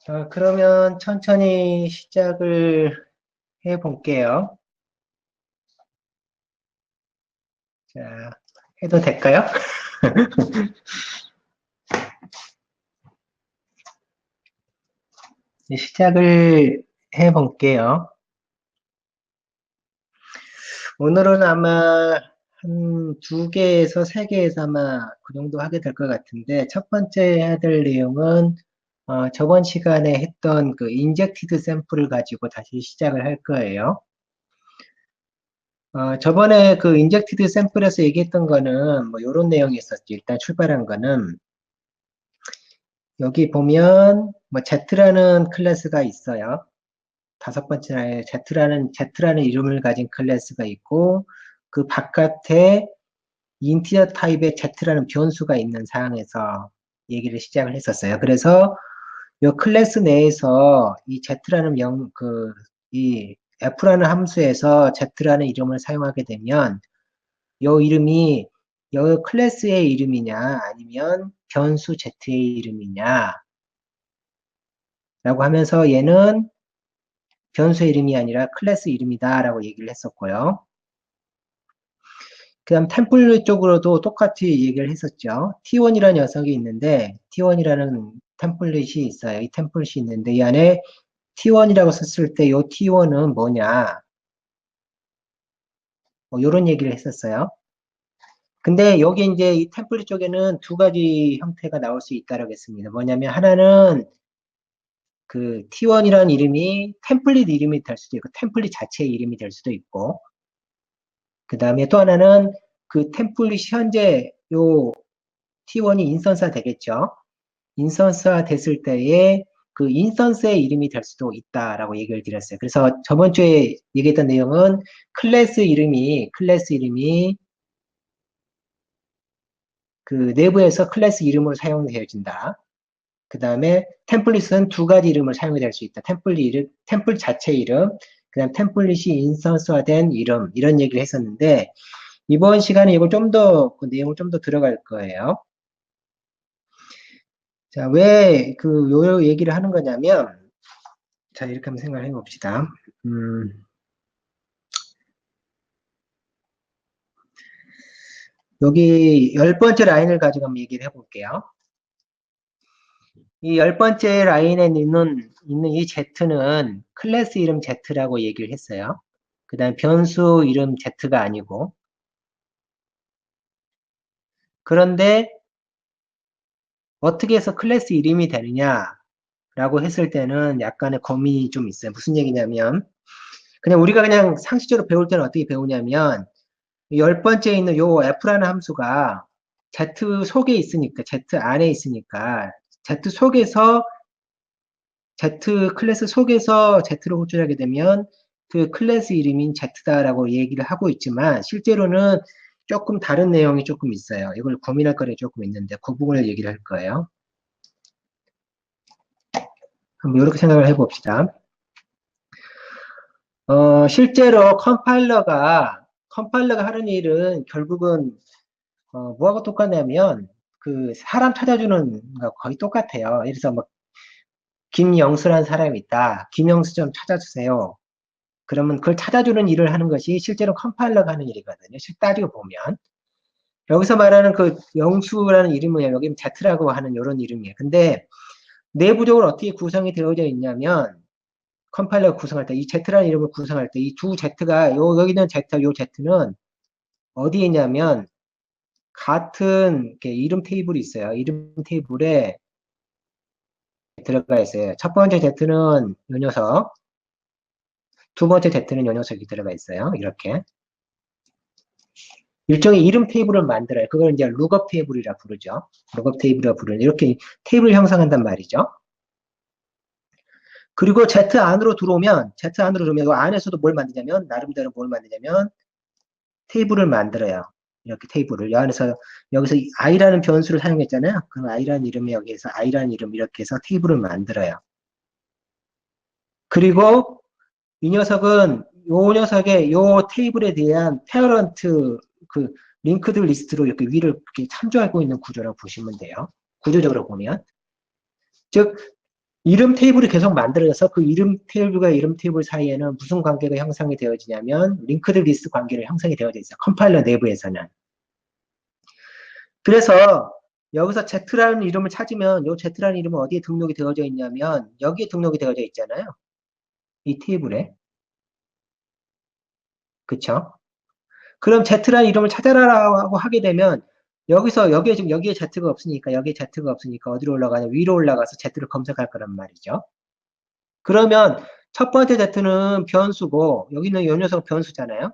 자, 그러면 천천히 시작을 해 볼게요. 자, 해도 될까요? 시작을 해 볼게요. 오늘은 아마 한 두 개에서 세 개에서 아마 그 정도 하게 될 것 같은데, 첫 번째 해야 될 내용은 저번 시간에 했던 그 인젝티드 샘플을 가지고 다시 시작을 할 거예요. 저번에 그 인젝티드 샘플에서 얘기했던 거는 뭐 이런 내용이 있었죠. 일단 출발한 거는 여기 보면 뭐 Z라는 클래스가 있어요. 다섯 번째 라인에 Z라는 이름을 가진 클래스가 있고 그 바깥에 인티저 타입의 Z라는 변수가 있는 상황에서 얘기를 시작을 했었어요. 그래서 이 클래스 내에서 이 Z라는 이 F라는 함수에서 Z라는 이름을 사용하게 되면 이 이름이 이 클래스의 이름이냐 아니면 변수 Z의 이름이냐 라고 하면서 얘는 변수의 이름이 아니라 클래스 이름이다 라고 얘기를 했었고요. 그 다음 템플릿 쪽으로도 똑같이 얘기를 했었죠. T1이라는 녀석이 있는데 T1이라는 템플릿이 있어요. 이 템플릿이 있는데 이 안에 T1이라고 썼을 때 이 T1은 뭐냐 뭐 이런 얘기를 했었어요. 근데 여기 이제 이 템플릿 쪽에는 두 가지 형태가 나올 수 있다라고 했습니다. 뭐냐면 하나는 그 T1이라는 이름이 템플릿 이름이 될 수도 있고 템플릿 자체의 이름이 될 수도 있고 그 다음에 또 하나는 그 템플릿이 현재 요 T1이 인스턴스가 되겠죠. 인스턴스가 됐을 때에 그 인스턴스의 이름이 될 수도 있다라고 얘기를 드렸어요. 그래서 저번 주에 얘기했던 내용은 클래스 이름이 그 내부에서 클래스 이름으로 사용되어진다. 그 다음에 템플릿은 두 가지 이름을 사용이 될 수 있다. 템플 자체 이름, 그 다음 템플릿이 인스턴스화된 이름, 이런 얘기를 했었는데, 이번 시간에 이걸 좀 더, 그 내용을 좀 더 들어갈 거예요. 자, 왜 요 얘기를 하는 거냐면, 자, 이렇게 한번 생각을 해봅시다. 여기 열 번째 라인을 가지고 한번 얘기를 해볼게요. 이 열 번째 라인에 있는 이 Z는 클래스 이름 Z라고 얘기를 했어요. 그 다음 변수 이름 Z가 아니고. 그런데 어떻게 해서 클래스 이름이 되느냐라고 했을 때는 약간의 고민이 좀 있어요. 무슨 얘기냐면, 그냥 우리가 그냥 상식적으로 배울 때는 어떻게 배우냐면, 열 번째에 있는 요 F라는 함수가 Z 속에 있으니까, Z 안에 있으니까, Z 속에서, Z 클래스 속에서 Z를 호출하게 되면 그 클래스 이름인 Z다라고 얘기를 하고 있지만, 실제로는 조금 다른 내용이 조금 있어요. 이걸 고민할 거리 조금 있는데, 그 부분을 얘기를 할 거예요. 한번 이렇게 생각을 해봅시다. 실제로 컴파일러가 하는 일은 결국은, 뭐하고 똑같냐면, 그, 사람 찾아주는 거 거의 똑같아요. 그래서 뭐, 김영수라는 사람이 있다. 김영수 좀 찾아주세요. 그러면 그걸 찾아주는 일을 하는 것이 실제로 컴파일러가 하는 일이거든요. 실 따지고 보면. 여기서 말하는 그 영수라는 이름은 여기는 Z라고 하는 이런 이름이에요. 근데 내부적으로 어떻게 구성이 되어져 있냐면, 컴파일러가 구성할 때, 이 Z라는 이름을 구성할 때, 이 두 Z가, 여기는 Z, 요 Z는 어디에 있냐면, 같은 이름 테이블이 있어요. 이름 테이블에 들어가 있어요. 첫 번째 Z는 요 녀석, 두 번째 Z는 요 녀석이 들어가 있어요. 이렇게. 일종의 이름 테이블을 만들어요. 그걸 이제 룩업 테이블이라 부르죠. 룩업 테이블이라 부르는, 이렇게 테이블을 형성한단 말이죠. 그리고 Z 안으로 들어오면, 이 안에서도 뭘 만드냐면, 나름대로 뭘 만드냐면, 테이블을 만들어요. 이렇게 테이블을. 여기서 i라는 변수를 사용했잖아요. 그럼 i라는 이름이 여기에서 i라는 이름 이렇게 해서 테이블을 만들어요. 그리고 이 녀석은 요 녀석의 요 테이블에 대한 페어런트 그 링크드 리스트로 이렇게 위를 이렇게 참조하고 있는 구조라고 보시면 돼요. 구조적으로 보면. 즉, 이름 테이블이 계속 만들어져서 그 이름 테이블과 이름 테이블 사이에는 무슨 관계가 형성이 되어지냐면 링크드 리스트 관계를 형성이 되어져 있어요. 컴파일러 내부에서는. 그래서 여기서 Z라는 이름을 찾으면 이 Z라는 이름은 어디에 등록이 되어져 있냐면 여기에 등록이 되어져 있잖아요. 이 테이블에. 그쵸? 그럼 Z라는 이름을 찾아라라고 하게 되면 여기서 여기에 지금 여기에 Z가 없으니까 어디로 올라가냐? 위로 올라가서 Z를 검색할 거란 말이죠. 그러면 첫 번째 Z는 변수고 여기는 요 녀석 변수잖아요.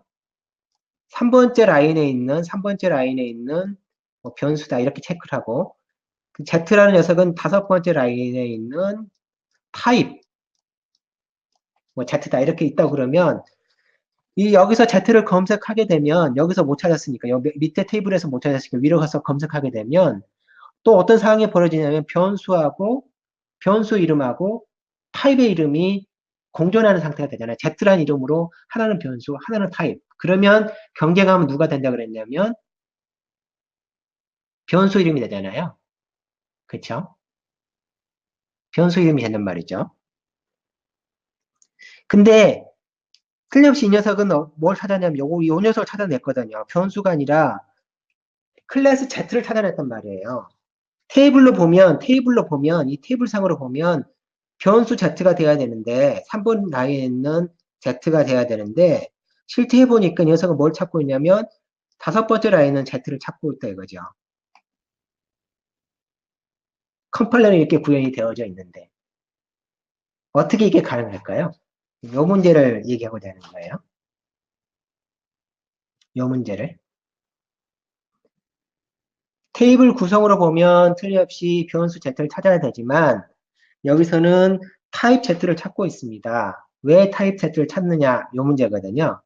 3번째 라인에 있는 뭐 변수다 이렇게 체크를 하고 그 Z라는 녀석은 5번째 라인에 있는 타입 뭐 Z다 이렇게 있다고 그러면 이 여기서 Z를 검색하게 되면 여기서 못 찾았으니까 여기 밑에 테이블에서 못 찾았으니까 위로 가서 검색하게 되면 또 어떤 상황이 벌어지냐면 변수 이름하고 타입의 이름이 공존하는 상태가 되잖아요. Z라는 이름으로 하나는 변수, 하나는 타입. 그러면 경계가면 누가 된다 그랬냐면 변수 이름이 되잖아요. 그쵸? 변수 이름이 된단 말이죠. 근데 틀림없이 이 녀석은 뭘 찾았냐면 요 녀석을 찾아냈거든요. 변수가 아니라 클래스 Z를 찾아냈단 말이에요. 이 테이블상으로 보면 변수 Z가 돼야 되는데 3번 라인에 있는 Z가 돼야 되는데 실제 해보니까 이 녀석은 뭘 찾고 있냐면 5번째 라인은 Z를 찾고 있다 이거죠. 컴파일러는 이렇게 구현이 되어져 있는데 어떻게 이게 가능할까요? 이 문제를 얘기하고자 하는 거예요. 이 문제를. 테이블 구성으로 보면 틀림없이 변수 Z를 찾아야 되지만 여기서는 타입 Z를 찾고 있습니다. 왜 타입 Z를 찾느냐? 이 문제거든요.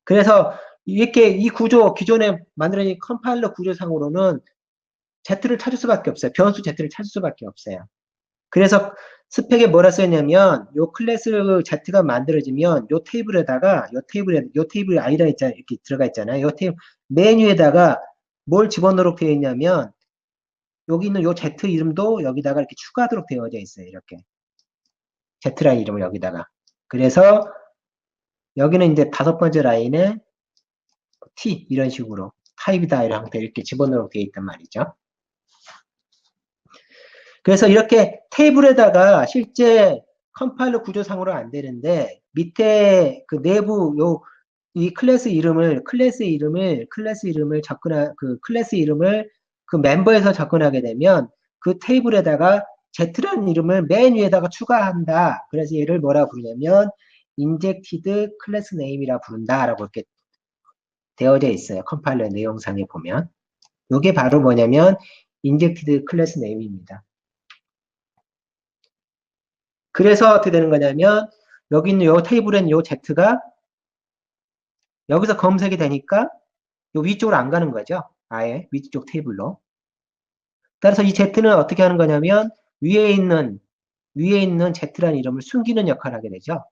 그래서 이렇게 이 구조, 기존에 만들어진 컴파일러 구조상으로는 Z를 찾을 수밖에 없어요. 변수 Z를 찾을 수밖에 없어요. 그래서 스펙에 뭐라 써있냐면 요 클래스 Z가 만들어지면 요 테이블에 아이라 이렇게 들어가 있잖아요. 요 테이블 메뉴에다가 뭘 집어넣도록 되어 있냐면 여기 있는 요 Z 이름도 여기다가 이렇게 추가하도록 되어져 있어요. 이렇게 Z라인 이름을 여기다가. 그래서 여기는 이제 5번째 라인에 T 이런 식으로 타입이다 이런 형태 이렇게 집어넣도록 되어 있단 말이죠. 그래서 이렇게 테이블에다가 실제 컴파일러 구조상으로 안 되는데 밑에 그 내부 이 클래스 이름을 그 멤버에서 접근하게 되면 그 테이블에다가 Z라는 이름을 맨 위에다가 추가한다. 그래서 얘를 뭐라 부르냐면 injected class name이라 부른다라고 이렇게 되어져 있어요. 컴파일러 내용상에 보면. 이게 바로 뭐냐면 injected class name입니다. 그래서 어떻게 되는 거냐면 여기 있는 요 테이블엔 요 Z가 여기서 검색이 되니까 요 위쪽으로 안 가는 거죠. 아예 위쪽 테이블로. 따라서 이 Z는 어떻게 하는 거냐면 위에 있는 Z라는 이름을 숨기는 역할을 하게 되죠.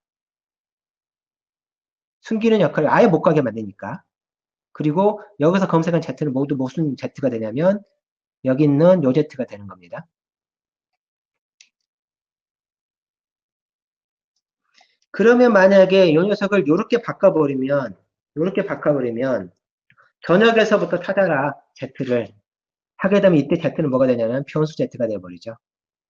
숨기는 역할을 아예 못 가게 만드니까. 그리고 여기서 검색한 Z는 모두 무슨 Z가 되냐면 여기 있는 요 Z가 되는 겁니다. 그러면 만약에 이 녀석을 요렇게 바꿔버리면 저녁에서부터 찾아라 Z를 하게 되면 이때 Z는 뭐가 되냐면 변수 Z가 되어버리죠.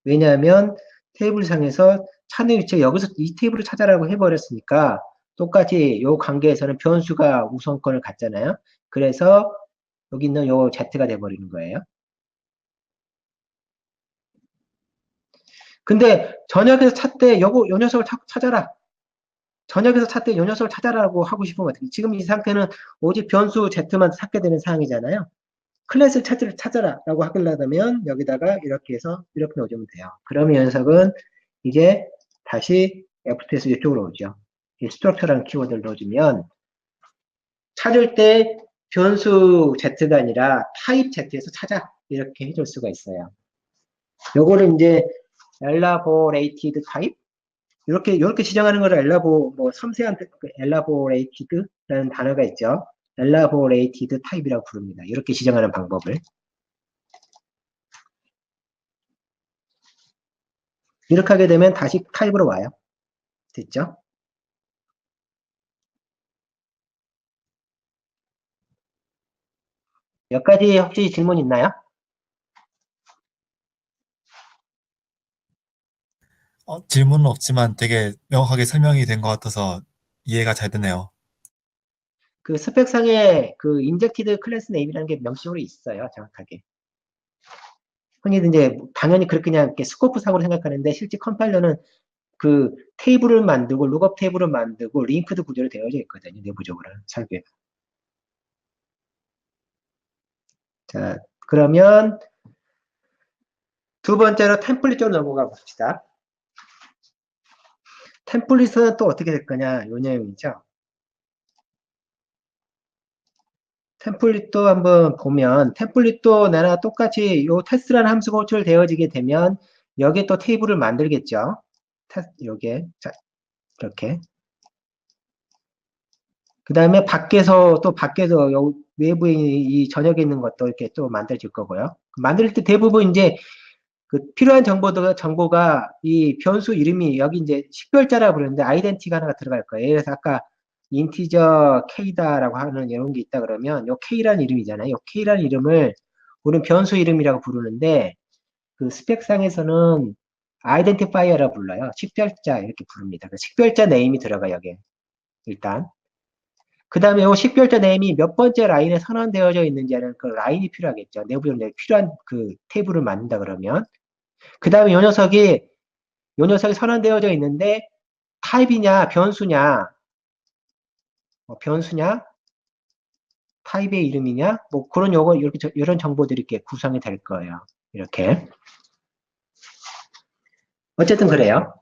왜냐하면 테이블상에서 찾는 위치가 여기서 이 테이블을 찾아라고 해버렸으니까 똑같이 요 관계에서는 변수가 우선권을 갖잖아요. 그래서 여기 있는 요 Z가 돼버리는 거예요. 근데 저녁에서 찾되 요 녀석을 찾아라. 저녁에서 찾되 요 녀석을 찾아라고 하고 싶으면 어떻게? 지금 이 상태는 오직 변수 Z만 찾게 되는 상황이잖아요. 클래스 찾아라라고 하려면 여기다가 이렇게 해서 이렇게 넣어주면 돼요. 그러면 이 녀석은 이제 다시 FT에서 이쪽으로 오죠. 이 스트럭처라는 키워드를 넣어주면 찾을 때 변수 Z가 아니라 타입 Z에서 찾아 이렇게 해줄 수가 있어요. 요거를 이제 elaborated 타입 이렇게 지정하는 거를 섬세한 elaborated라는 단어가 있죠. elaborated 타입이라고 부릅니다. 이렇게 지정하는 방법을. 이렇게 하게 되면 다시 타입으로 와요. 됐죠? 여기까지 혹시 질문 있나요? 질문은 없지만 되게 명확하게 설명이 된 것 같아서 이해가 잘 되네요. 그 스펙상에 그 인젝티드 클래스 네임이라는 게 명시적으로 있어요. 정확하게. 흔히들 이제 당연히 그렇게 그냥 이렇게 스코프상으로 생각하는데 실제 컴파일러는 그 테이블을 만들고 룩업 테이블을 만들고 링크드 구조로 되어져 있거든요. 내부적으로 설계. 자, 그러면 두 번째로 템플릿 쪽으로 넘어가 봅시다. 템플릿은 또 어떻게 될 거냐, 요 내용이죠. 템플릿도 한번 보면, 템플릿도 나랑 똑같이 요 테스트라는 함수가 호출되어지게 되면, 여기에 또 테이블을 만들겠죠. 요게. 자, 이렇게. 그 다음에 밖에서 요 외부에 이 전역에 있는 것도 이렇게 또 만들어질 거고요. 만들 때 대부분 이제 그 필요한 정보가 이 변수 이름이 여기 이제 식별자라 부르는데 아이덴티가 하나가 들어갈 거예요. 그래서 아까 인티저 K다라고 하는 이런 게 있다 그러면 요 K라는 이름이잖아요. 요 K라는 이름을 우리는 변수 이름이라고 부르는데 그 스펙상에서는 아이덴티파이어라 불러요. 식별자 이렇게 부릅니다. 그 식별자 네임이 들어가 여기에 일단. 그 다음에 요 식별자 네임이 몇 번째 라인에 선언되어져 있는지는 그 라인이 필요하겠죠. 내부에 필요한 그 테이블을 만든다 그러면. 그 다음에 요 녀석이 선언되어져 있는데 타입이냐 변수냐 변수냐 타입의 이름이냐 뭐 그런 요거 이렇게 이런 정보들이 이렇게 구성이 될 거예요. 이렇게 어쨌든 그래요.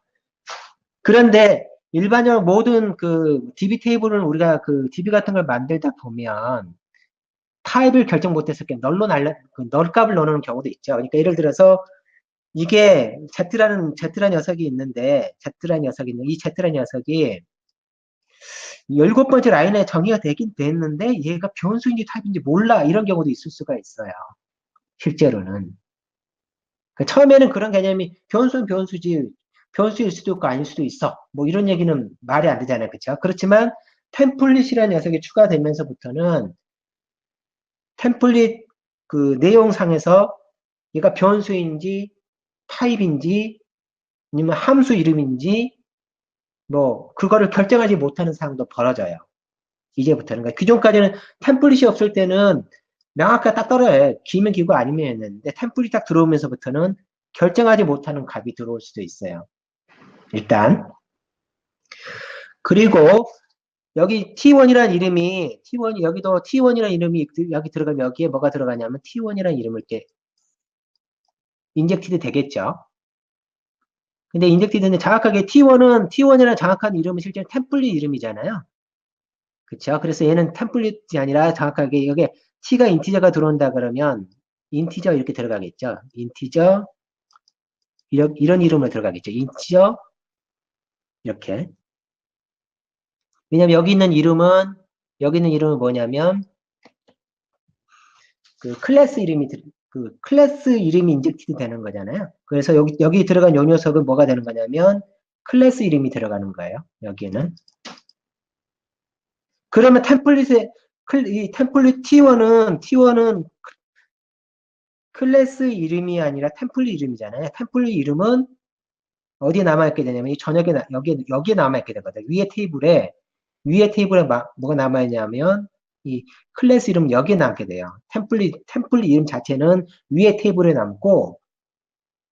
그런데 일반적으로 모든 그 DB 테이블은 우리가 그 DB 같은 걸 만들다 보면 타입을 결정 못해서 이렇게 널 값을 넣는 경우도 있죠. 그러니까 예를 들어서 이게 Z라는 녀석이 있는데 이 Z라는 녀석이 17번째 라인에 정의가 되긴 됐는데 얘가 변수인지 타입인지 몰라 이런 경우도 있을 수가 있어요. 실제로는. 그러니까 처음에는 그런 개념이 변수는 변수지 변수일 수도 있고 아닐 수도 있어. 뭐 이런 얘기는 말이 안 되잖아요. 그렇죠? 그렇지만 템플릿이라는 녀석이 추가되면서부터는 템플릿 그 내용상에서 얘가 변수인지 타입인지 아니면 함수 이름인지 뭐 그거를 결정하지 못하는 상황도 벌어져요. 이제부터는. 그러니까 기존까지는 템플릿이 없을 때는 명확하게 딱 떨어요. 기면 기고 아니면 했는데 템플릿이 딱 들어오면서부터는 결정하지 못하는 값이 들어올 수도 있어요. 일단. 그리고 여기 T1이라는 이름이 여기도 T1이라는 이름이 여기 들어가면 여기에 뭐가 들어가냐면 T1이라는 이름을 이렇게 인젝티드 되겠죠. 근데 인젝티드는 정확하게 T1이라는 정확한 이름은 실제 템플릿 이름이잖아요. 그쵸? 그래서 얘는 템플릿이 아니라 정확하게 여기에 T가 인티저가 들어온다 그러면 인티저 이렇게 들어가겠죠. 인티저 이런 이름으로 들어가겠죠. 인티저 이렇게. 왜냐면 여기 있는 이름은 뭐냐면 그 클래스 이름이 인젝티드 되는 거잖아요. 그래서 여기 들어간 요 녀석은 뭐가 되는 거냐면 클래스 이름이 들어가는 거예요. 여기에는. 그러면 이 템플릿 T1은 클래스 이름이 아니라 템플릿 이름이잖아요. 템플릿 이름은 어디에 남아있게 되냐면 이 전역에 여기에 남아있게 되거든요. 위에 테이블에 뭐가 남아있냐면 이 클래스 이름 여기에 남게 돼요. 템플릿 이름 자체는 위에 테이블에 남고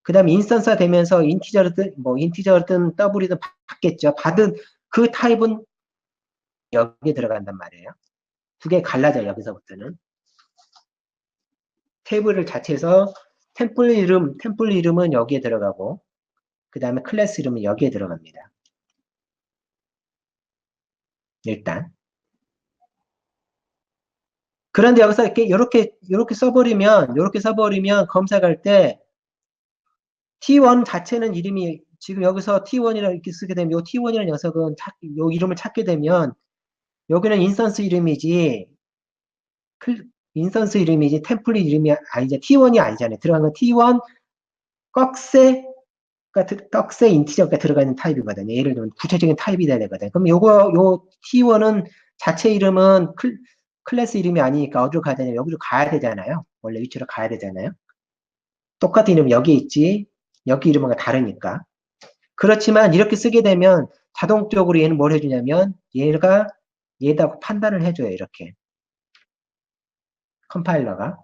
그 다음에 인스턴스가 되면서 인티저든 더블이든 받겠죠. 받은 그 타입은 여기에 들어간단 말이에요. 두 개 갈라져요. 여기서부터는. 테이블을 자체에서 템플릿 이름은 여기에 들어가고 그 다음에 클래스 이름은 여기에 들어갑니다. 일단. 그런데 여기서 이렇게 써버리면 검색할 때 T1 자체는 이름이 지금 여기서 T1이라고 이렇게 쓰게 되면 요 T1이라는 녀석은 요 이름을 찾게 되면 여기는 인스턴스 이름이지 템플릿 이름이 아니죠. T1이 아니잖아요. 들어간 건 T1 꺽쇠 떡세 인티저가 들어가 있는 타입이거든요. 예를 들면 구체적인 타입이 돼야 되거든요. 그럼 요 T1은 자체 이름은 클래스 이름이 아니니까 어디로 가야 되냐? 여기로 가야 되잖아요. 원래 위치로 가야 되잖아요. 똑같은 이름 여기 있지. 여기 이름과 다르니까. 그렇지만 이렇게 쓰게 되면 자동적으로 얘는 뭘 해주냐면 얘다 판단을 해줘요. 이렇게. 컴파일러가.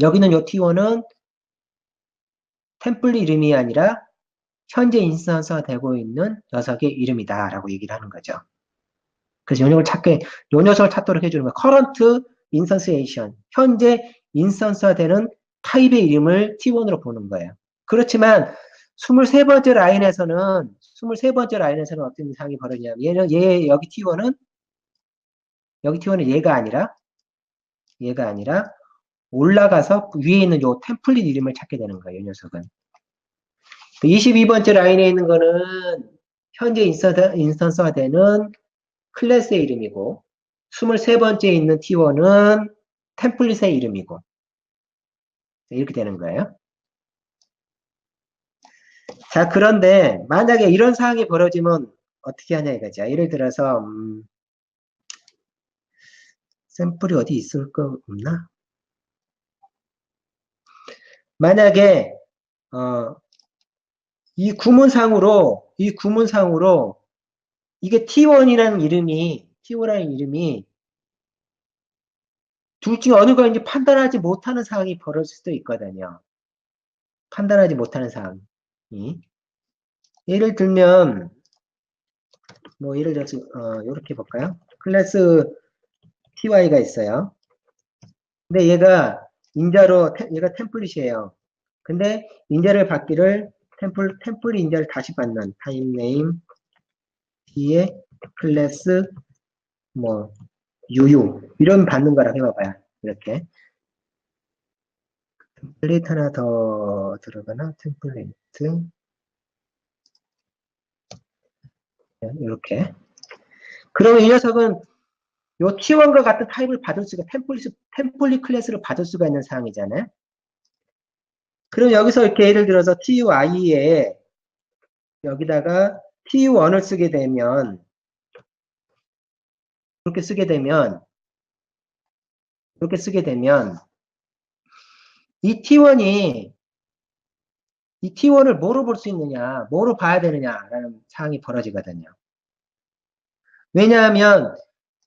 여기는 요 T1은 템플릿 이름이 아니라 현재 인스턴스가 되고 있는 녀석의 이름이다라고 얘기를 하는 거죠. 그래서 요 녀석을 찾도록 해주는 거예요. current instantiation. 현재 인스턴스가 되는 타입의 이름을 T1으로 보는 거예요. 그렇지만 23번째 라인에서는 어떤 이상이 벌어지냐면 여기 T1은 얘가 아니라 올라가서 위에 있는 요 템플릿 이름을 찾게 되는 거예요. 이 녀석은. 22번째 라인에 있는 거는 현재 인스턴스가 되는 클래스의 이름이고 23번째에 있는 T1은 템플릿의 이름이고 이렇게 되는 거예요. 자, 그런데 만약에 이런 상황이 벌어지면 어떻게 하냐 이거죠. 예를 들어서 샘플이 어디 있을 거 없나? 만약에 이 구문상으로 이게 T1이라는 이름이 둘 중에 어느 거인지 판단하지 못하는 상황이 벌어질 수도 있거든요. 판단하지 못하는 상황이. 예를 들면 예를 들어서 이렇게 볼까요? 클래스 ty가 있어요. 근데 얘가 템플릿이에요. 근데 인자를 받기를 템플 인자를 다시 받는 타임 네임 뒤에 클래스 유유 이런 받는 거라고 해봐봐요. 이렇게 템플릿 하나 더 들어가나 템플릿 이렇게. 그러면 이 녀석은 요 T1과 같은 타입을 받을 수가 템플릿 클래스를 받을 수가 있는 상황이잖아요. 그럼 여기서 이렇게 예를 들어서 TUI에 여기다가 TU1을 쓰게 되면 이렇게 쓰게 되면 이 T1을 뭐로 볼 수 있느냐, 뭐로 봐야 되느냐라는 상황이 벌어지거든요. 왜냐하면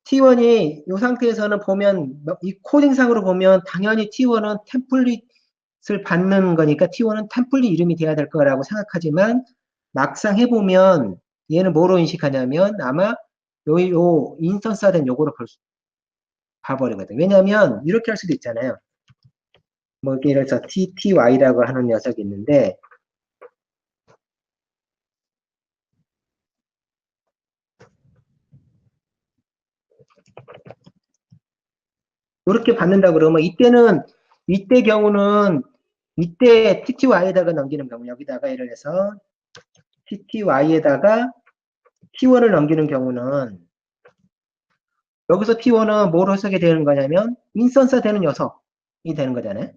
T1이 이 상태에서는 보면 이 코딩상으로 보면 당연히 T1은 템플릿을 받는 거니까 T1은 템플릿 이름이 돼야 될 거라고 생각하지만 막상 해보면 얘는 뭐로 인식하냐면 아마 요 인스턴스화 된 요거로 봐버리거든. 왜냐하면 이렇게 할 수도 있잖아요. 예를 들어서 TTY라고 하는 녀석이 있는데 이렇게 받는다 그러면 이때 경우는 이때 TTY에다가 넘기는 경우 여기다가 예를 들어서 TTY에다가 T1을 넘기는 경우는 여기서 T1은 뭐로 해석이 되는 거냐면 인스턴스가 되는 녀석이 되는 거잖아요.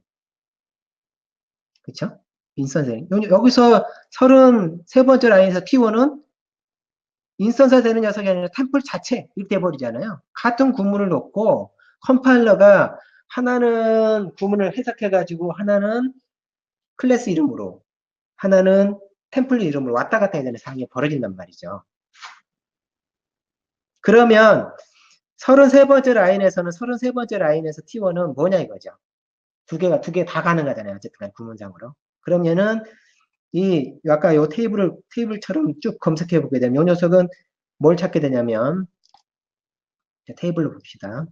그쵸? 인스턴스. 여기서 33번째 라인에서 T1은 인스턴스가 되는 녀석이 아니라 템플 자체 이렇게 돼버리잖아요. 같은 구문을 놓고 컴파일러가 하나는 구문을 해석해가지고 하나는 클래스 이름으로 하나는 템플릿 이름으로 왔다 갔다 해야 되는 상황이 벌어진단 말이죠. 그러면 33번째 라인에서 T1은 뭐냐 이거죠. 두 개 다 가능하잖아요. 어쨌든 구문상으로. 그럼 얘는 아까 요 테이블처럼 쭉 검색해 보게 되면 이 녀석은 뭘 찾게 되냐면 테이블로 봅시다.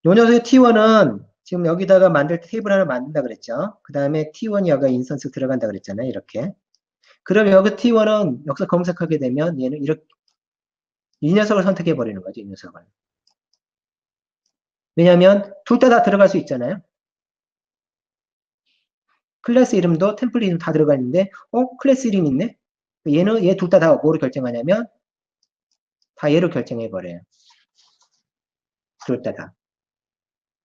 요 녀석의 T1은 지금 여기다가 테이블 하나 만든다 그랬죠. 그 다음에 T1이 여기 인스턴스 들어간다 그랬잖아요. 이렇게. 그럼 여기 T1은 여기서 검색하게 되면 얘는 이렇게 이 녀석을 선택해 버리는 거죠. 이 녀석을. 왜냐하면 둘 다 들어갈 수 있잖아요. 클래스 이름도 템플릿 이름 다 들어가 있는데 클래스 이름 있네. 얘 둘 다 뭐로 결정하냐면 다 얘로 결정해 버려요. 둘 다.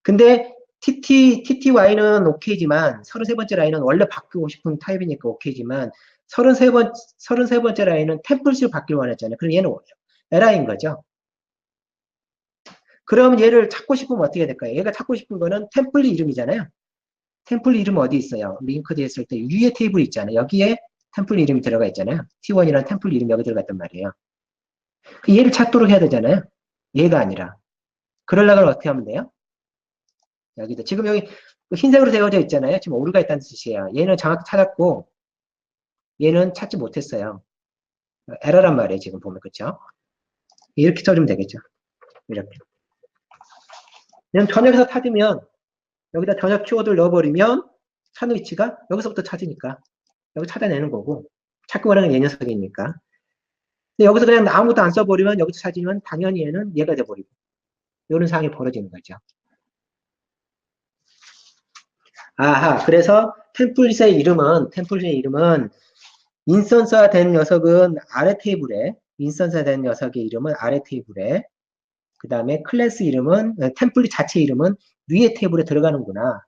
근데 TTY는 오케이지만 33번째 라인은 원래 바꾸고 싶은 타입이니까 오케이지만 33번째 라인은 템플식으로 바뀌길 원했잖아요. 그럼 얘는 에라인 거죠. 그러면 얘를 찾고 싶으면 어떻게 될까요? 얘가 찾고 싶은 거는 템플릿 이름이잖아요. 템플릿 이름 어디 있어요? 링크드 했을 때 위에 테이블 있잖아요. 여기에 템플릿 이름이 들어가 있잖아요. T1이라는 템플릿 이름이 여기 들어갔단 말이에요. 얘를 찾도록 해야 되잖아요. 얘가 아니라. 그러려면 어떻게 하면 돼요? 여기도. 지금 여기 흰색으로 되어져 있잖아요. 지금 오류가 있다는 뜻이에요. 얘는 정확히 찾았고, 얘는 찾지 못했어요. 에러란 말이에요. 지금 보면. 그쵸? 이렇게 써주면 되겠죠. 이렇게. 그냥 전역에서 찾으면, 여기다 전역 키워드를 넣어버리면, 찾는 위치가 여기서부터 찾으니까. 여기 찾아내는 거고, 찾고 가라는 게 이 녀석이니까. 근데 여기서 그냥 아무것도 안 써버리면, 여기서 찾으면 당연히 얘는 얘가 돼버리고. 이런 상황이 벌어지는 거죠. 아하, 그래서 템플릿의 이름은 인스턴스화 된 녀석은 아래 테이블에, 인스턴스화 된 녀석의 이름은 아래 테이블에, 그 다음에 클래스 이름은, 템플릿 자체 이름은 위에 테이블에 들어가는구나.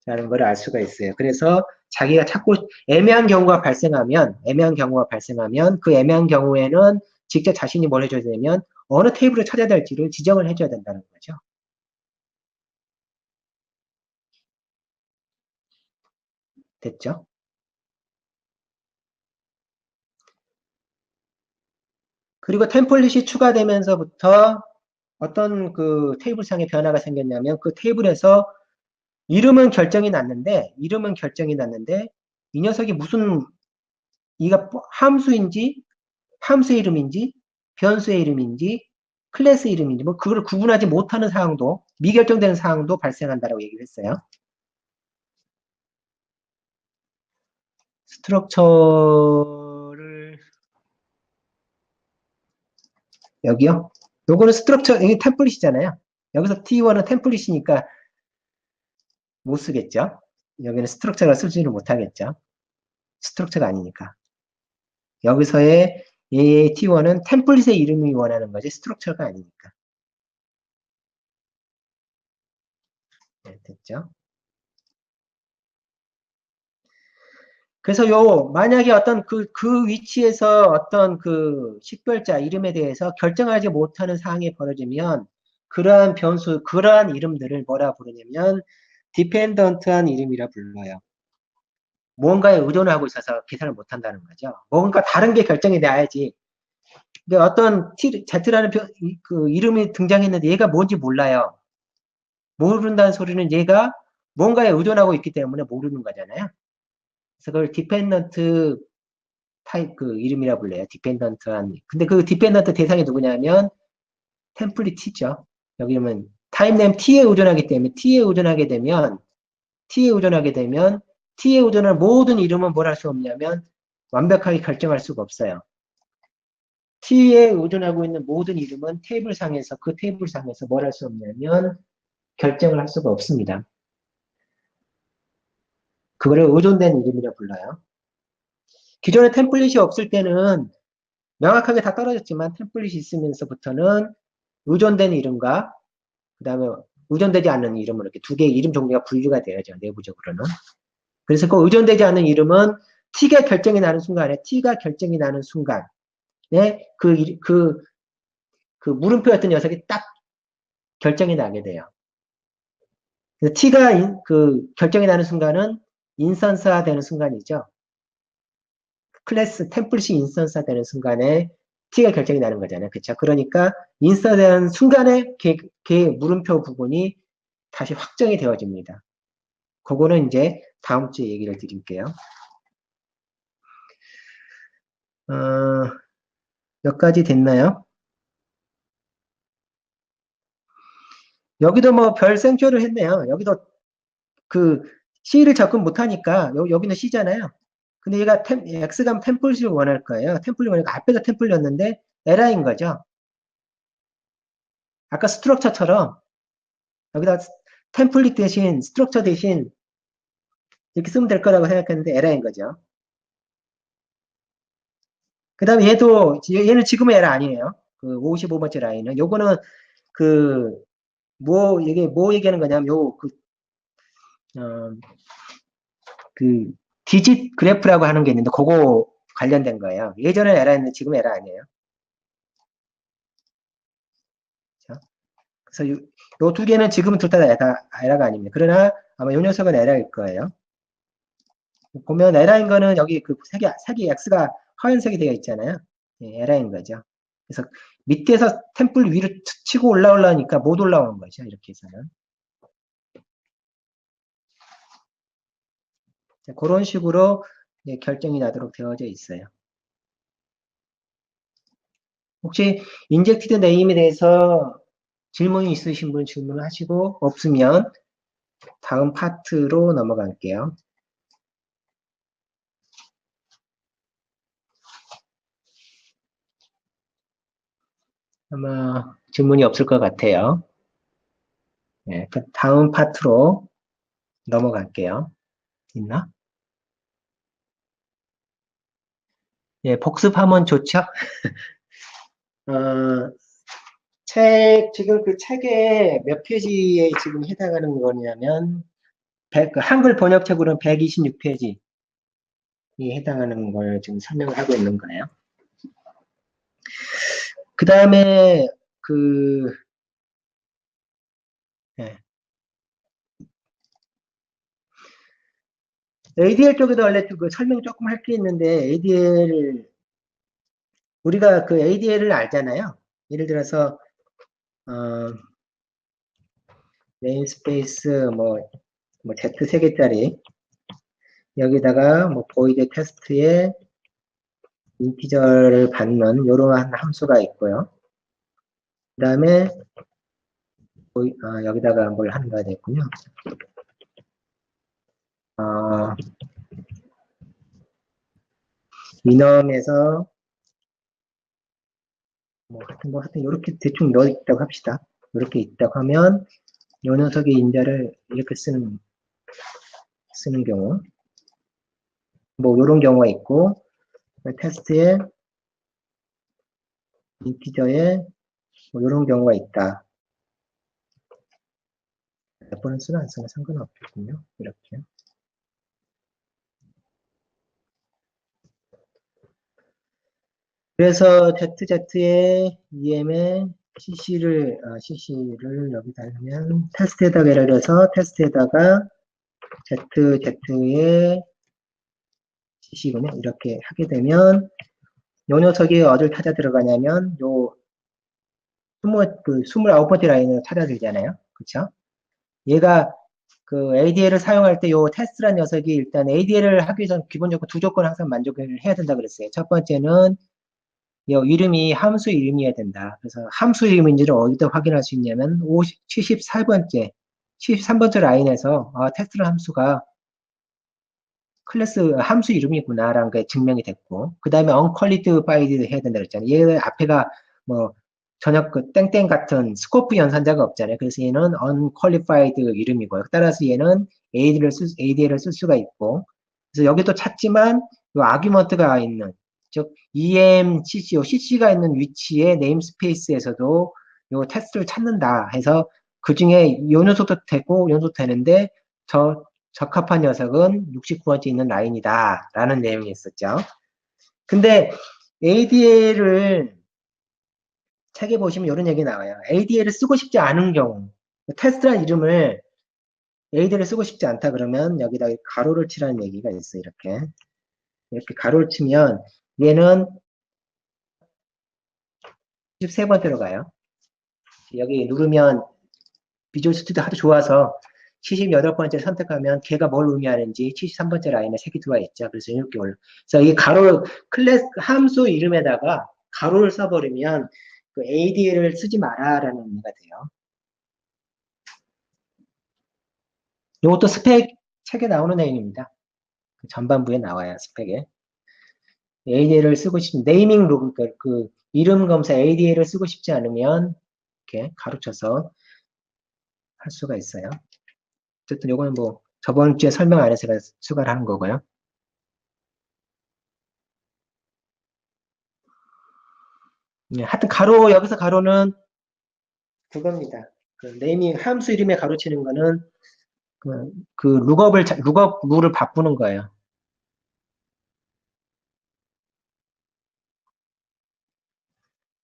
라는 걸 알 수가 있어요. 그래서 자기가 찾고, 애매한 경우가 발생하면, 그 애매한 경우에는 직접 자신이 뭘 해줘야 되냐면, 어느 테이블을 찾아야 될지를 지정을 해줘야 된다는 거죠. 됐죠? 그리고 템플릿이 추가되면서부터 어떤 그 테이블상의 변화가 생겼냐면 그 테이블에서 이름은 결정이 났는데 이 녀석이 무슨 이가 함수인지 함수의 이름인지 변수의 이름인지 클래스 이름인지 뭐 그걸 구분하지 못하는 사항도 미결정되는 사항도 발생한다라고 얘기를 했어요. 스트럭처를 여기요. 요거는 스트럭처 이게 템플릿이잖아요. 여기서 T1은 템플릿이니까 못 쓰겠죠. 여기는 스트럭처를 쓰지를 못하겠죠. 스트럭처가 아니니까. 여기서의 이 T1은 템플릿의 이름이 원하는 거지 스트럭처가 아니니까. 네, 됐죠? 그래서 만약에 어떤 그 위치에서 어떤 그 식별자 이름에 대해서 결정하지 못하는 상황이 벌어지면 그러한 이름들을 뭐라 부르냐면 디펜던트한 이름이라 불러요. 뭔가에 의존을 하고 있어서 계산을 못한다는 거죠. 뭔가 다른 게 결정이 돼야지. 근데 어떤 Z라는 그 이름이 등장했는데 얘가 뭔지 몰라요. 모른다는 소리는 얘가 뭔가에 의존하고 있기 때문에 모르는 거잖아요. 그래서 그걸 디펜던트 타입 그 이름이라 불러요. 디펜던트한. 근데 그 디펜던트 대상이 누구냐면 템플릿 T죠. 여기는 타입네임 T에 의존하기 때문에 T에 의존하는 모든 이름은 뭘 할 수 없냐면 완벽하게 결정할 수가 없어요. T에 의존하고 있는 모든 이름은 그 테이블 상에서 뭘 할 수 없냐면 결정을 할 수가 없습니다. 그거를 의존된 이름이라 불러요. 기존에 템플릿이 없을 때는 명확하게 다 떨어졌지만 템플릿이 있으면서부터는 의존된 이름과 그 다음에 의존되지 않는 이름으로 이렇게 두 개의 이름 종류가 분류가 되어야죠. 내부적으로는. 그래서 그 의존되지 않는 이름은 T가 결정이 나는 순간에 그 물음표였던 녀석이 딱 결정이 나게 돼요. T가 그 결정이 나는 순간은 인스턴스화 되는 순간이죠. 클래스 템플릿이 인스턴스화 되는 순간에 T가 결정이 나는 거잖아요. 그쵸? 그러니까 인스턴스 되는 순간에 걔 물음표 부분이 다시 확정이 되어집니다. 그거는 이제 다음 주에 얘기를 드릴게요. 몇 가지 됐나요? 여기도 뭐 별 생초를 했네요. 여기도 그 C를 접근 못하니까 여기는 C잖아요. 근데 얘가 X가 템플릿을 원할 거예요. 템플릿 원하니까 앞에가 템플릿이었는데 에라인 거죠. 아까 스트럭처처럼 여기다 템플릿 대신 스트럭처 대신 이렇게 쓰면 될 거라고 생각했는데 에라인 거죠. 그 다음에 얘는 지금은 에라 아니에요. 그 55번째 라인은. 요거는 그 이게 뭐 얘기하는 거냐면, 어, 그, 디짓 그래프라고 하는 게 있는데, 그거 관련된 거예요. 예전에 에라였는데 지금 에라 아니에요. 그렇죠? 그래서 요 두 개는 지금은 둘 다 에라가 아닙니다. 그러나 아마 요 녀석은 에라일 거예요. 보면 에라인 거는 여기 그 색이 X가 하얀색이 되어 있잖아요. 예, 에라인 거죠. 그래서 밑에서 템플 위로 치고 올라오려니까 못 올라오는 거죠. 이렇게 해서는. 자, 그런 식으로 결정이 나도록 되어져 있어요. 혹시 인젝티드 네임에 대해서 질문이 있으신 분 질문을 하시고 없으면 다음 파트로 넘어갈게요. 아마 질문이 없을 것 같아요. 네, 그 다음 파트로 넘어갈게요. 있나? 예, 복습하면 좋죠? 어, 지금 그 책에 몇 페이지에 지금 해당하는 거냐면, 그 한글 번역책으로는 126페이지에 해당하는 걸 지금 설명을 하고 있는 거예요. 그 다음에, 예. ADL 쪽에도 원래 그 설명 조금 할 게 있는데, 우리가 그 ADL을 알잖아요. 예를 들어서, 어, 네임스페이스, Z 3개짜리, 여기다가 보이드 테스트에 인티저를 받는 이러한 함수가 있고요. 그 다음에 여기다가 뭘 하는 거야 됐군요. 미넘에서 하여튼 이렇게 대충 넣어 있다고 합시다. 이렇게 있다고 하면 이 녀석의 인자를 이렇게 쓰는 경우 이런 경우가 있고 테스트에 인티저에 이런 경우가 있다. 몇 번을 쓰나 안 쓰나 상관은 없겠군요. 이렇게. 그래서 ZZ의 EM에 CC를 여기다 하면 테스트에다가 예를 들어서 테스트에다가 ZZ의 CC군요. 이렇게 하게 되면 요 녀석이 어딜 찾아 들어가냐면 요 29번째 라인을 찾아 들잖아요. 그쵸? 얘가 그 ADL을 사용할 때 요 테스트란 녀석이 일단 ADL을 하기 전 기본적으로 두 조건 항상 만족을 해야 된다 그랬어요. 첫 번째는 요 이름이 함수 이름이어야 된다. 그래서 함수 이름인지를 어디다 확인할 수 있냐면 73번째 라인에서 테스트 함수가 클래스 함수 이름이구나라는 게 증명이 됐고 그 다음에 unqualified 해야 된다 그랬잖아요. 얘 앞에가 전혀 그 땡땡 같은 스코프 연산자가 없잖아요. 그래서 얘는 unqualified 이름이고요. 따라서 얘는 ADL을 쓸 수가 있고 그래서 여기도 찾지만 요 아규먼트가 있는 즉 CC가 있는 위치의 네임스페이스에서도 요 테스트를 찾는다 해서 그 중에 요 녀석도 되고 요 녀석도 되는데 적합한 녀석은 69번째 있는 라인이다 라는 내용이 있었죠. 근데 ADL을 책에 보시면 이런 얘기 나와요. ADL을 쓰고 싶지 않은 경우 테스트란 이름을 ADL을 쓰고 싶지 않다 그러면 여기다 가로를 치라는 얘기가 있어요. 이렇게 가로를 치면 얘는 73번째로 가요. 여기 누르면 비주얼 스튜디오 하도 좋아서 78번째 선택하면 걔가 뭘 의미하는지 73번째 라인에 색이 들어와 있죠. 그래서 이렇게 올라. 그래서 이 클래스 함수 이름에다가 가로를 써버리면 그 ADL을 쓰지 마라라는 의미가 돼요. 이것도 스펙 책에 나오는 내용입니다. 그 전반부에 나와요, 스펙에. ADL을 쓰고 싶은 네이밍 로그, 그 이름 검사 ADL을 쓰고 싶지 않으면 이렇게 가로쳐서 할 수가 있어요. 어쨌든 요거는 저번 주에 설명 안 해서 추가를 하는 거고요. 네, 하여튼 여기서 가로는 그겁니다. 그 네이밍 함수 이름에 가로치는 거는 그 룩업 룰을 바꾸는 거예요.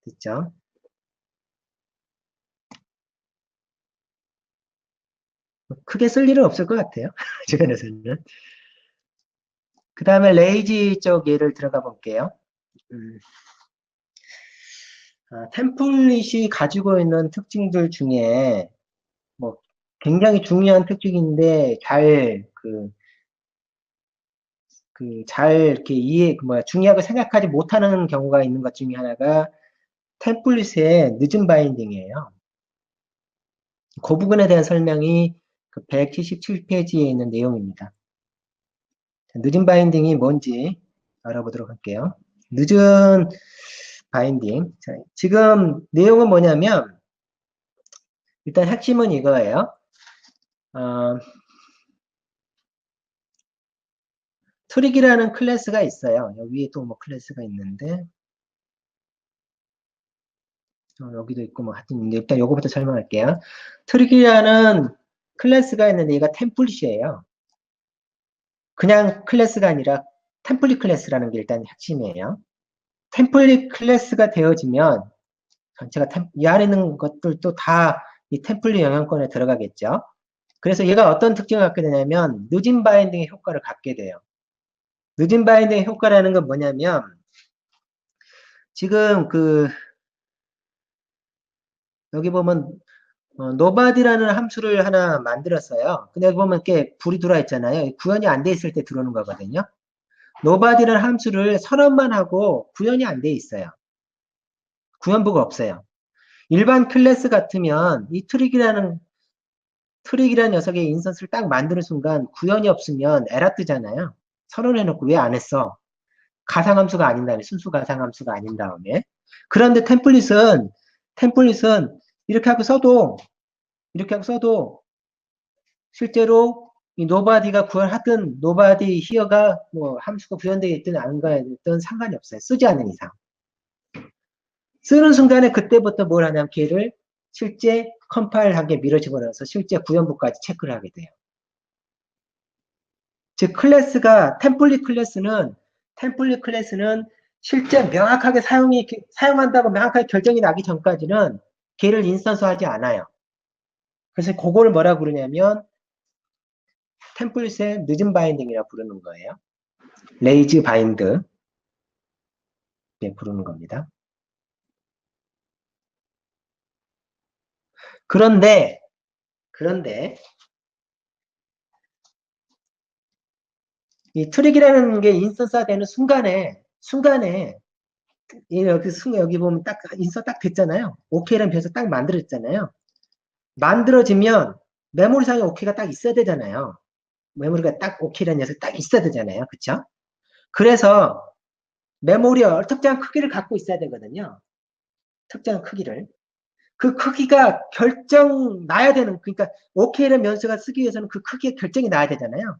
됐죠? 크게 쓸 일은 없을 것 같아요. 주변에서는. 그 다음에 레이지 쪽 예를 들어가 볼게요. 음, 템플릿이 가지고 있는 특징들 중에 뭐 굉장히 중요한 특징인데 잘 이렇게 중요하게 생각하지 못하는 경우가 있는 것 중에 하나가 템플릿의 늦은 바인딩이에요. 그 부분에 대한 설명이 그 177페이지에 있는 내용입니다. 늦은 바인딩이 뭔지 알아보도록 할게요. 늦은 바인딩. 자, 지금 내용은 뭐냐면 일단 핵심은 이거예요. 어, 트릭이라는 클래스가 있어요. 여기 위에 또 뭐 클래스가 있는데 여기도 있고 뭐 하여튼 일단 요거부터 설명할게요. 트릭이라는 클래스가 있는데 얘가 템플릿이에요. 그냥 클래스가 아니라 템플릿 클래스라는 게 일단 핵심이에요. 템플릿 클래스가 되어지면 전체가 이 안에 있는 것들도 다 이 템플릿 영향권에 들어가겠죠. 그래서 얘가 어떤 특징을 갖게 되냐면 늦은 바인딩의 효과를 갖게 돼요. 늦은 바인딩의 효과라는 건 뭐냐면 지금 여기 보면 nobody라는 함수를 하나 만들었어요. 근데 여기 보면 이렇게 불이 들어와 있잖아요. 구현이 안 돼 있을 때 들어오는 거거든요. nobody라는 함수를 선언만 하고 구현이 안 돼 있어요. 구현부가 없어요. 일반 클래스 같으면 이 트릭이라는 녀석의 인스턴스를 딱 만드는 순간 구현이 없으면 에러 뜨잖아요. 선언해놓고 왜 안 했어? 가상함수가 아닌 다음에 순수 가상함수가 아닌 다음에 그런데 템플릿은 이렇게 하고 써도 실제로 이 노바디가 구현하든 노바디 히어가 뭐 함수가 구현되어 있든 아닌가에 있든 상관이 없어요. 쓰지 않는 이상. 쓰는 순간에 그때부터 뭘 하냐면 걔를 실제 컴파일하게 밀어집어넣어서 실제 구현부까지 체크를 하게 돼요. 즉 템플릿 클래스는 실제 명확하게 사용한다고 명확하게 결정이 나기 전까지는 걔를 인스턴스하지 않아요. 그래서 그거를 뭐라 부르냐면 템플릿의 늦은 바인딩이라고 부르는 거예요. 레이즈 바인드 부르는 겁니다. 그런데 이 트릭이라는 게 인스턴스가 되는 순간에 여기 보면 딱 인서 딱 됐잖아요. OK라는 변수 딱 만들어졌잖아요. 만들어지면 메모리상에 OK가 딱 있어야 되잖아요. 메모리가 딱 OK라는 녀석 딱 있어야 되잖아요. 그쵸? 그래서 메모리에 특정한 크기를 갖고 있어야 되거든요. 특정한 크기를. 그 크기가 나야 되는, 그러니까 OK라는 변수가 쓰기 위해서는 그 크기의 결정이 나야 되잖아요.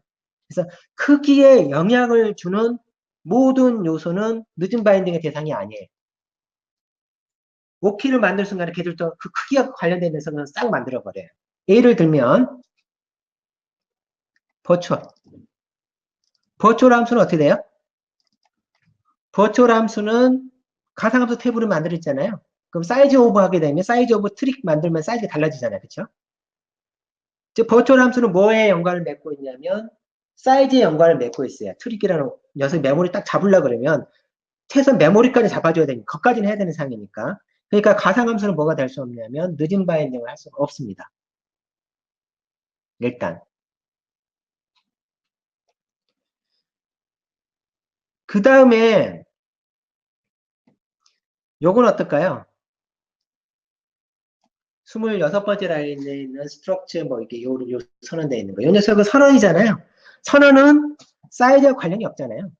그래서 크기에 영향을 주는 모든 요소는 늦은 바인딩의 대상이 아니에요. OK를 만들 순간에 걔들도 그 크기와 관련된 녀석은 싹 만들어버려요. 예를 들면 버추얼. 버추얼 함수는 어떻게 돼요? 버추얼 함수는 가상함수 테이블을 만들었잖아요. 그럼 사이즈 오브 하게 되면 사이즈 오브 트릭 만들면 사이즈가 달라지잖아요. 그렇죠? 즉 버추얼 함수는 뭐에 연관을 맺고 있냐면 사이즈에 연관을 맺고 있어요. 트릭이라는 녀석 메모리 딱 잡으려 그러면 최소한 메모리까지 잡아줘야 되니까 그것까지는 해야 되는 상황이니까. 그러니까 가상함수는 뭐가 될 수 없냐면 늦은 바인딩을 할 수가 없습니다. 일단 그 다음에 요건 어떨까요? 26번째 라인에 있는 스트럭처 뭐 이게 요 선언되어 있는 거. 요 녀석은 선언이잖아요. 선언은 사이즈와 관련이 없잖아요.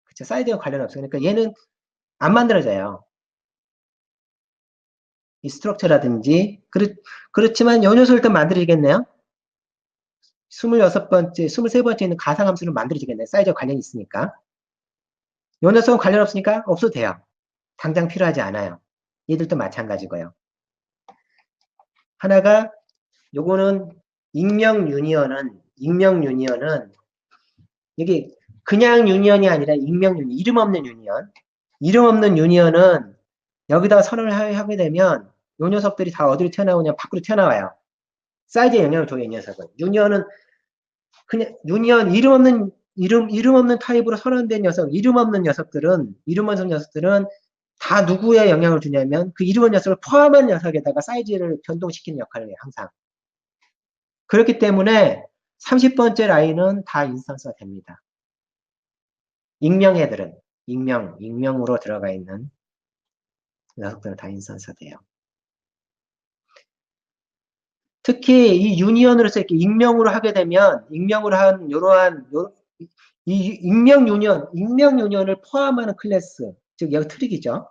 그쵸? 사이즈와 관련 없어요. 그러니까 얘는 안 만들어져요. 이 스트럭처라든지. 그렇지만 요 녀석을 일단 만들어지겠네요. 26번째, 23번째 있는 가상함수는 만들어지겠네요. 사이즈와 관련이 있으니까. 요 녀석은 관련 없으니까 없어도 돼요. 당장 필요하지 않아요. 얘들도 마찬가지고요. 하나가 요거는 익명 유니언은 이게 그냥 유니언이 아니라 익명 유니언, 이름 없는 유니언. 이름 없는 유니언은 여기다 선을 하게 되면 요 녀석들이 다 어디로 튀어나오냐 밖으로 튀어나와요. 사이즈에 영향을 줘요, 이 녀석은. 유니언은 그냥 유니언 이름 없는 타입으로 선언된 녀석, 이름 없는 녀석들은 다 누구에 영향을 주냐면 그 이름 없는 녀석을 포함한 녀석에다가 사이즈를 변동시키는 역할을 해요, 항상. 그렇기 때문에 30번째 라인은 다 인스턴스가 됩니다. 익명 애들은 익명으로 들어가 있는 녀석들은 다 인스턴스가 돼요. 특히 이 유니언으로서 이렇게 익명으로 하게 되면 익명으로 한 이 익명 유니언을 포함하는 클래스, 즉 여기 트릭이죠.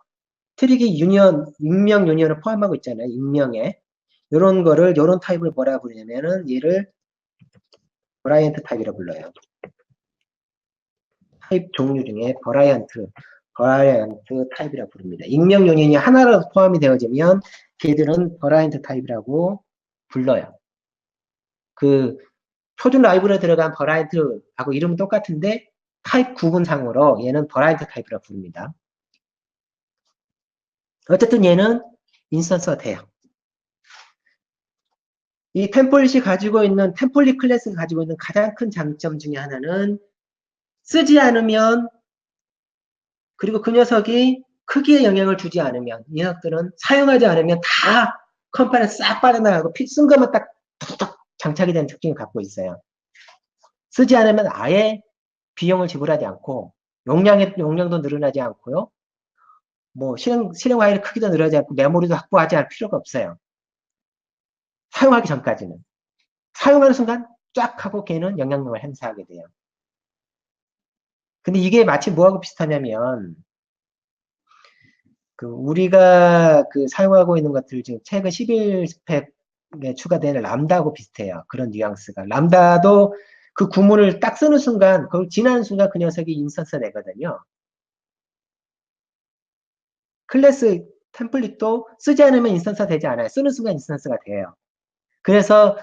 트릭이 익명 유니언을 포함하고 있잖아요. 익명에. 요런 타입을 뭐라 부르냐면은 얘를 버라이언트 타입이라고 불러요. 타입 종류 중에 버라이언트 타입이라고 부릅니다. 익명 유니언이 하나로 포함이 되어지면 걔들은 버라이언트 타입이라고 불러요. 그 표준 라이브러리에 들어간 버라이언트하고 이름은 똑같은데 타입 구분상으로 얘는 버라이언트 타입이라고 부릅니다. 어쨌든 얘는 인스턴스가 돼요. 이 템플릿이 가지고 있는 템플릿 클래스가 가지고 있는 가장 큰 장점 중에 하나는 쓰지 않으면 그리고 그 녀석이 크기에 영향을 주지 않으면 이 녀석들은 사용하지 않으면 다 컴파일에 싹 빠져나가고 쓴 것만 딱 툭툭 장착이 되는 특징을 갖고 있어요. 쓰지 않으면 아예 비용을 지불하지 않고 용량도 늘어나지 않고요. 뭐 실행 파일의 크기도 늘어나지 않고 메모리도 확보하지 않을 필요가 없어요. 사용하기 전까지는. 사용하는 순간 쫙 하고 걔는 영향력을 행사하게 돼요. 근데 이게 마치 뭐하고 비슷하냐면 그 우리가 그 사용하고 있는 것들 지금 최근 11 스펙에 추가된 람다하고 비슷해요. 그런 뉘앙스가. 람다도 그 구문을 딱 쓰는 순간, 그걸 지나는 순간 그 녀석이 인스턴스가 되거든요. 클래스 템플릿도 쓰지 않으면 인스턴스가 되지 않아요. 쓰는 순간 인스턴스가 돼요. 그래서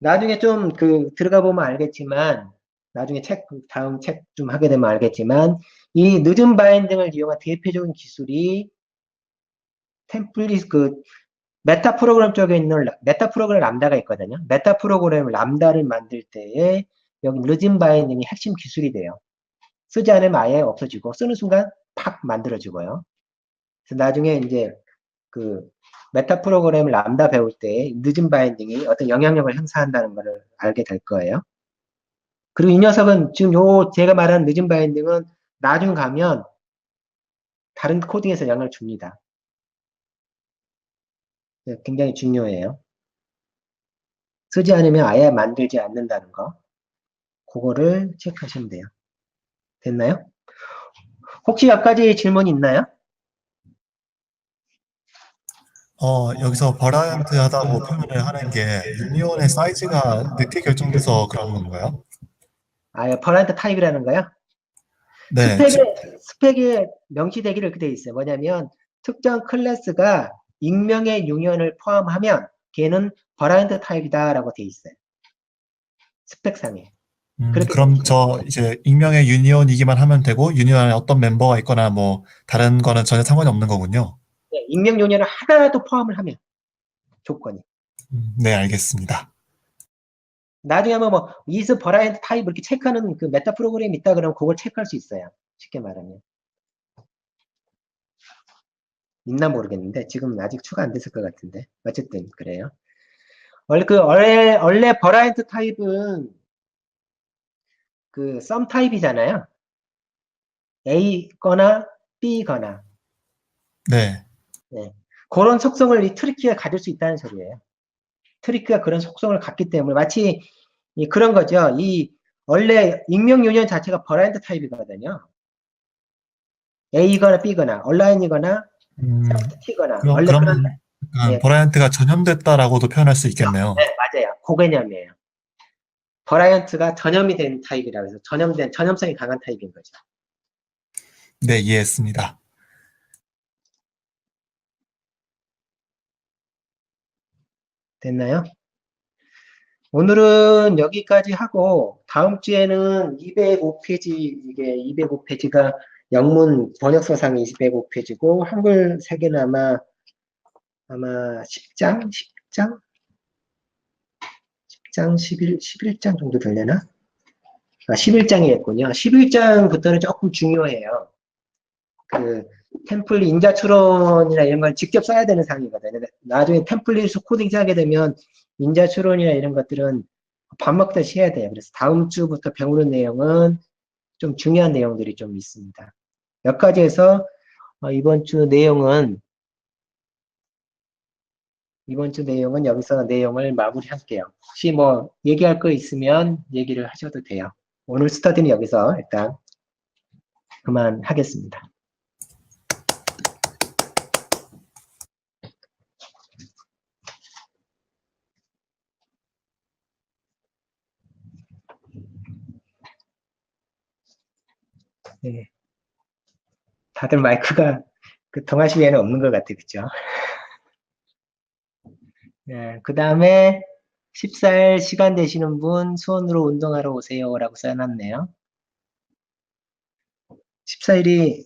나중에 좀 그 들어가 보면 알겠지만, 나중에 다음 책 좀 하게 되면 알겠지만, 이 늦은 바인딩을 이용한 대표적인 기술이 템플릿 메타 프로그램 쪽에 있는 메타 프로그램 람다가 있거든요. 메타 프로그램 람다를 만들 때에 여기 늦은 바인딩이 핵심 기술이 돼요. 쓰지 않으면 아예 없어지고 쓰는 순간 팍 만들어지고요. 그래서 나중에 이제 그 메타 프로그램 람다 배울 때 늦은 바인딩이 어떤 영향력을 행사한다는 것을 알게 될 거예요. 그리고 이 녀석은 지금 제가 말한 늦은 바인딩은 나중 가면 다른 코딩에서 영향을 줍니다. 굉장히 중요해요. 쓰지 않으면 아예 만들지 않는다는 거. 그거를 체크하시면 돼요. 됐나요? 혹시 몇 가지 질문 있나요? 여기서 버라이언트 하다고 표현을 하는 게 유니온의 사이즈가 늦게 결정돼서 그런 건가요? 버라이언트 타입이라는 거요? 네, 스펙에 명시되기를 그렇게 돼 있어요. 뭐냐면 특정 클래스가 익명의 유니언을 포함하면 걔는 버라이언트 타입이다라고 돼 있어요. 스펙상에. 그렇게 돼 그럼 있어요. 이제 익명의 유니온이기만 하면 되고 유니온 안에 어떤 멤버가 있거나 뭐 다른 거는 전혀 상관이 없는 거군요. 네, 익명 유니언을 하나라도 포함을 하면 조건이. 네, 알겠습니다. 나중에 한번 뭐 is 버라이언트 타입 이렇게 체크하는 그 메타 프로그램이 있다 그러면 그걸 체크할 수 있어요. 쉽게 말하면. 있나 모르겠는데 지금 아직 추가 안 됐을 것 같은데 어쨌든 그래요. 원래 버라이언트 타입은 그 썸 타입이잖아요. A거나 B거나. 네. 네. 그런 속성을 이 트리키가 가질 수 있다는 소리예요. 트리키가 그런 속성을 갖기 때문에 마치 그런 거죠. 원래 익명 유니언 자체가 버라이언트 타입이거든요. A거나 B거나 온라인이거나 음, T거나 그럼, 원래 그런 그러면 약간 예, 버라이언트가 전염됐다라고도 표현할 수 그렇죠. 있겠네요. 네, 맞아요. 그 개념이에요. 버라이언트가 전염이 된 타입이라 해서 전염성이 강한 타입인 거죠. 네, 이해했습니다. 됐나요? 오늘은 여기까지 하고 다음 주에는 205페이지, 이게 205페이지가 영문 번역서상이 205페이지고 한글 세계는 아마 10장? 10장? 10장, 11장 정도 되려나? 11장이었군요. 11장부터는 조금 중요해요. 그 템플릿 인자 추론이나 이런 걸 직접 써야 되는 상황이거든요. 나중에 템플릿을 코딩하게 되면 인자 추론이나 이런 것들은 밥 먹듯이 해야 돼요. 그래서 다음 주부터 배우는 내용은 좀 중요한 내용들이 좀 있습니다. 여기까지 해서 이번 주 내용은 여기서 내용을 마무리할게요. 혹시 뭐 얘기할 거 있으면 얘기를 하셔도 돼요. 오늘 스터디는 여기서 일단 그만하겠습니다. 네. 다들 마이크가 그 동아시에는 없는 것 같아요. 그죠? 네, 그 다음에 14일 시간 되시는 분 수원으로 운동하러 오세요라고 써놨네요. 14일이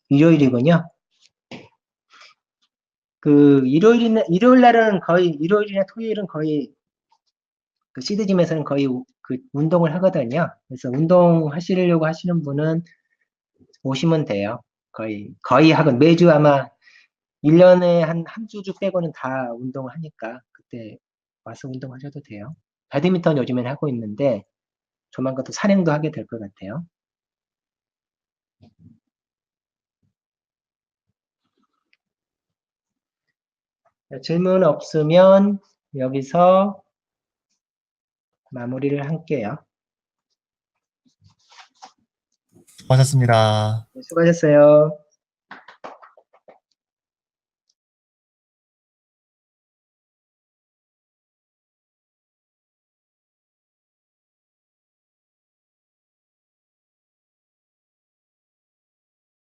일요일이군요. 그 일요일 날은 거의 일요일이나 토요일은 거의 그 시드짐에서는 거의 그 운동을 하거든요. 그래서 운동하시려고 하시는 분은 오시면 돼요. 거의 하건 매주 아마 1년에 한두 주 빼고는 다 운동을 하니까 그때 와서 운동하셔도 돼요. 배드민턴 요즘엔 하고 있는데 조만간 또 산행도 하게 될 것 같아요. 질문 없으면 여기서 마무리를 할게요. 수고하셨습니다. 수고하셨어요.